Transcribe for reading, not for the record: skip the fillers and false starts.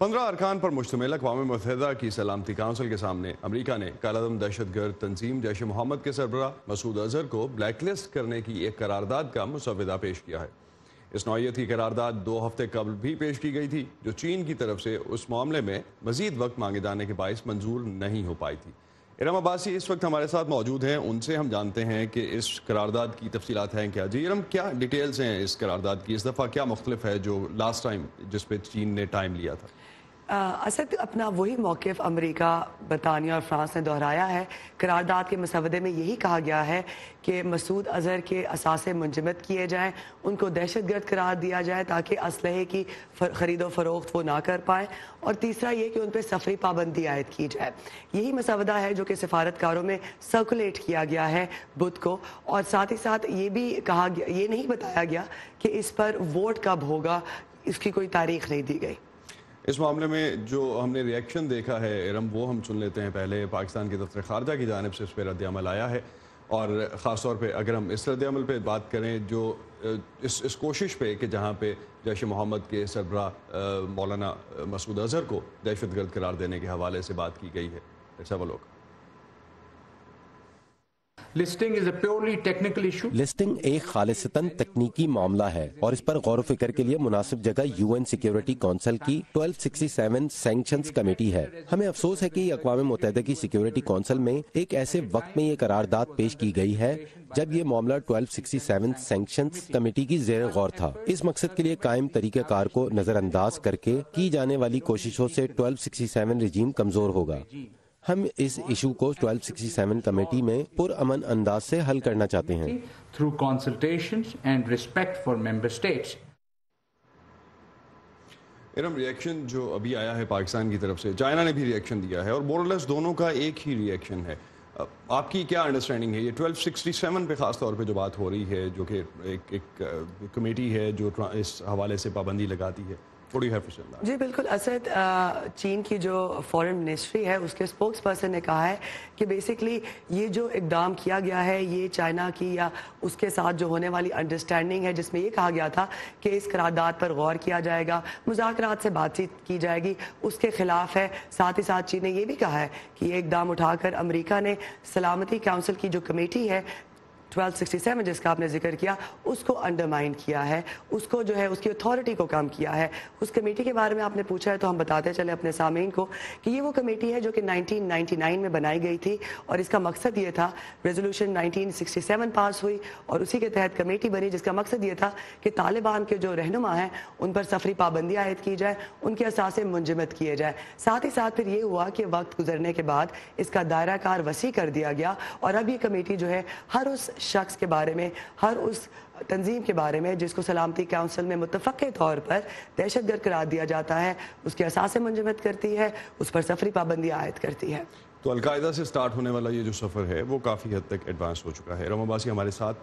15 ارکان پر مشتمل اقوام متحدہ کی سلامتی کونسل کے سامنے امریکہ نے کالعدم دہشت گرد تنظیم جیش محمد کے سربراہ مسعود اظہر کو بلیک لسٹ کرنے کی ایک قرارداد کا مسودہ پیش کیا ہے۔ اس نوعیت کی قرارداد 2 ہفتے قبل بھی پیش کی گئی تھی، جو چین کی طرف سے اس معاملے میں مزید وقت مانگے جانے کے باعث منظور نہیں ہو پائی تھی۔ ارم عباسی اس وقت ہمارے ساتھ موجود ہیں، ان سے ہم جانتے ہیں کہ اس قرارداد کی تفصیلات ہیں کیا۔ جی ارم، کیا ڈیٹیلز ہیں اس قرارداد کی؟ اس دفعہ کیا مختلف ہے جو لاسٹ ٹائم جس پہ چین نے ٹائم لیا تھا؟ اسد اپنا وہی موقف امریکہ، برطانیہ اور فرانس نے دہرایا ہے۔ قرارداد کے مسودے میں یہی کہا گیا ہے کہ مسعود اظہر کے اثاثے منجمد کیے جائیں، ان کو دہشت گرد قرار دیا جائے تاکہ اسلحے کی خرید و فروخت وہ نہ کر پائیں، اور تیسرا یہ کہ ان پہ سفری پابندی عائد کی جائے۔ یہی مسودہ ہے جو کہ سفارتکاروں میں سرکولیٹ کیا گیا ہے بدھ کو، اور ساتھ ہی ساتھ یہ بھی کہا گیا، یہ نہیں بتایا گیا کہ اس پر ووٹ کب ہوگا، اس کی کوئی تاریخ نہیں دی گئی۔ اس معاملے میں جو ہم نے ری ایکشن دیکھا ہے ارم، وہ ہم سن لیتے ہیں۔ پہلے پاکستان کی دفتر خارجہ کی جانب سے اس پہ رد عمل آیا ہے، اور خاص طور پہ اگر ہم اس رد عمل پہ بات کریں جو اس کوشش پہ کہ جہاں پہ جیش محمد کے سربراہ مولانا مسعود اظہر کو دہشت گرد قرار دینے کے حوالے سے بات کی گئی ہے۔ لسٹنگ ایک خالصتاً تکنیکی معاملہ ہے، اور اس پر غور و فکر کے لیے مناسب جگہ UN سیکیورٹی کونسل کی 1267 سینکشنز کمیٹی ہے۔ ہمیں افسوس ہے کہ یہ اقوام متحدہ کی سیکیورٹی کونسل میں ایک ایسے وقت میں یہ قرارداد پیش کی گئی ہے جب یہ معاملہ 1267 سینکشنز کمیٹی کی زیر غور تھا۔ اس مقصد کے لیے قائم طریقہ کار کو نظر انداز کر کے کی جانے والی کوششوں سے 1267 رجیم کمزور ہوگا۔ ہم اس ایشو کو 1267 کمیٹی میں پرامن انداز سے حل کرنا چاہتے ہیں۔ through consultations and respect for member states۔ Um, reaction جو ابھی آیا ہے پاکستان کی طرف سے، چائنا نے بھی ری ایکشن دیا ہے، اور مور لیس دونوں کا ایک ہی ری ایکشن ہے۔ آپ کی کیا انڈرسٹینڈنگ ہے؟ یہ 1267 پہ خاص طور پہ جو بات ہو رہی ہے، جو کہ ایک کمیٹی ہے جو اس حوالے سے پابندی لگاتی ہے، جی بالکل اسد، چین کی جو فورن منسٹری ہے اس کے اسپوکس پرسن نے کہا ہے کہ بیسکلی یہ جو اقدام کیا گیا ہے یہ چائنا کی یا اس کے ساتھ جو ہونے والی انڈرسٹینڈنگ ہے، جس میں یہ کہا گیا تھا کہ اس قرارداد پر غور کیا جائے گا، مذاکرات سے بات چیت کی جائے گی، اس کے خلاف ہے۔ ساتھ ہی ساتھ چین نے یہ بھی کہا ہے کہ یہ اقدام اٹھا کر امریکہ نے سلامتی کونسل کی جو کمیٹی ہے 1267 جس کا آپ نے ذکر کیا، اس کو انڈرمائن کیا ہے، اس کو جو ہے اس کی اتھارٹی کو کم کیا ہے۔ اس کمیٹی کے بارے میں آپ نے پوچھا ہے تو ہم بتاتے چلے اپنے سامعین کو کہ یہ وہ کمیٹی ہے جو کہ 1999 میں بنائی گئی تھی، اور اس کا مقصد یہ تھا، ریزولوشن 1967 پاس ہوئی اور اسی کے تحت کمیٹی بنی، جس کا مقصد یہ تھا کہ طالبان کے جو رہنما ہیں ان پر سفری پابندی عائد کی جائے، ان کے اثاثے منجمد کیے جائیں۔ ساتھ ہی ساتھ پھر یہ ہوا کہ وقت گزرنے کے بعد اس کا دائرہ کار وسیع کر دیا گیا، اور اب یہ کمیٹی جو ہے ہر اس شخص کے بارے میں، ہر اس تنظیم کے بارے میں جس کو سلامتی کونسل میں متفقہ طور پر دہشت گرد قرار دیا جاتا ہے، اس کے اثاثے منجمد کرتی ہے، اس پر سفری پابندی عائد کرتی ہے۔ تو القاعدہ سے سٹارٹ ہونے والا یہ جو سفر ہے وہ کافی حد تک ایڈوانس ہو چکا ہے۔ ارم عباسی ہمارے ساتھ تھی۔